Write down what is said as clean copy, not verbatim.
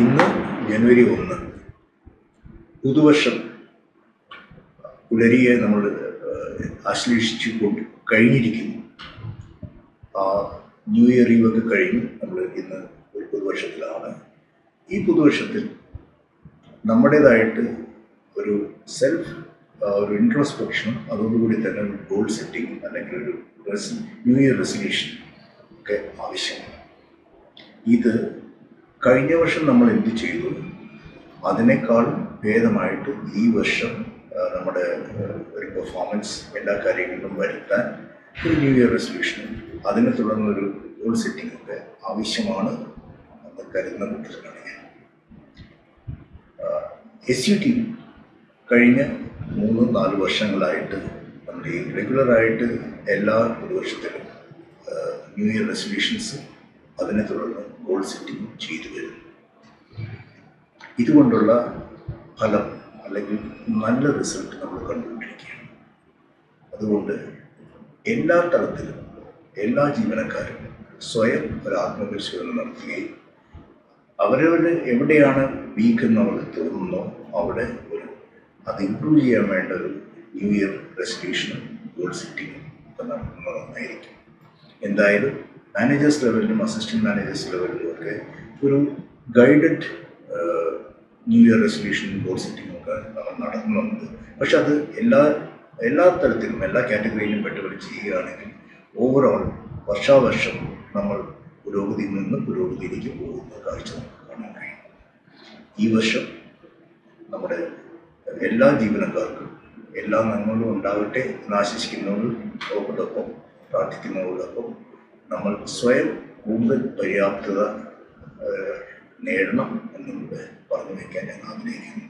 ഇന്ന് ജനുവരി 1 പുതുവർഷം പുലരിയെ നമ്മൾ ആശ്ലേഷിച്ചു കൊണ്ട് കഴിഞ്ഞിരിക്കുന്നു. ആ ന്യൂ ഇയർ ഈവൊക്കെ കഴിഞ്ഞ് നമ്മൾ ഇന്ന് ഒരു പുതുവർഷത്തിലാണ്. ഈ പുതുവർഷത്തിൽ നമ്മുടേതായിട്ട് ഒരു ഒരു ഇൻട്രോസ്പെക്ഷനും അതോടുകൂടി തന്നെ ഒരു ഗോൾ സെറ്റിംഗ് അല്ലെങ്കിൽ ഒരു ന്യൂ ഇയർ റെസൊല്യൂഷൻ ഒക്കെ ആവശ്യമാണ്. ഇത് കഴിഞ്ഞ വർഷം നമ്മൾ എന്ത് ചെയ്തു അതിനേക്കാളും ഭേദമായിട്ട് ഈ വർഷം നമ്മുടെ ഒരു പെർഫോമൻസ് എല്ലാ കാര്യങ്ങളിലും വരുത്താൻ ഒരു ന്യൂ ഇയർ റെസൊല്യൂഷനും അതിനെ തുടർന്നൊരു ഗോൾ സെറ്റിംഗ് ഒക്കെ ആവശ്യമാണ് എന്ന് കരുതുന്ന കൂട്ടത്തിലാണ് ഞാൻ. SUT കഴിഞ്ഞ 3-4 വർഷങ്ങളായിട്ട് നമ്മൾ ഈ റെഗുലറായിട്ട് എല്ലാ പുതുവർഷത്തിലും ന്യൂ ഇയർ റെസൊല്യൂഷൻസ് അതിനെ തുടർന്ന് ഗോൾ സെറ്റിംഗ് ചെയ്തു വരുന്നു. ഇതുകൊണ്ടുള്ള ഫലം അല്ലെങ്കിൽ നല്ല റിസൾട്ട് നമ്മൾ കണ്ടുകൊണ്ടിരിക്കുകയാണ്. അതുകൊണ്ട് എല്ലാ തലത്തിലും എല്ലാ ജീവനക്കാരും സ്വയം ഒരു ആത്മപരിശോധന നടത്തുകയും അവരവർ എവിടെയാണ് വീക്ക് എന്ന് അവർക്ക് തോന്നുന്നോ അവിടെ അത് ഇംപ്രൂവ് ചെയ്യാൻ വേണ്ട ഒരു ന്യൂ ഇയർ റെസൊല്യൂഷനും ഗോൾ സെറ്റിങ്ങും ഒക്കെ നടത്തുന്നത് നന്നായിരിക്കും. എന്തായാലും മാനേജേഴ്സ് ലെവലിലും അസിസ്റ്റൻറ്റ് മാനേജേഴ്സ് ലെവലിലും ഒക്കെ ഒരു ഗൈഡഡ് ന്യൂ ഇയർ റെസൊല്യൂഷനും ഗോൾ സെറ്റിങ്ങും ഒക്കെ നമ്മൾ നടത്തുന്നുണ്ട്. പക്ഷെ അത് എല്ലാ തരത്തിലും എല്ലാ കാറ്റഗറിയിലും പെട്ടുപടി ചെയ്യുകയാണെങ്കിൽ ഓവറോൾ വർഷാവർഷം നമ്മൾ പുരോഗതിയിൽ നിന്ന് പുരോഗതിയിലേക്ക് പോകുന്ന കാഴ്ച നമുക്ക് കാണാൻ കഴിയും. ഈ വർഷം നമ്മുടെ എല്ലാ ജീവനക്കാർക്കും എല്ലാ നന്മകളും ഉണ്ടാവട്ടെ എന്ന് ആശംസിക്കുന്നതോടൊപ്പം പ്രാർത്ഥിക്കുന്നതോടൊപ്പം നമ്മൾ സ്വയം കൂടുതൽ പര്യാപ്തത നേടണം എന്നുള്ളത് പറഞ്ഞു വയ്ക്കാൻ ഞാൻ ആഗ്രഹിക്കുന്നു.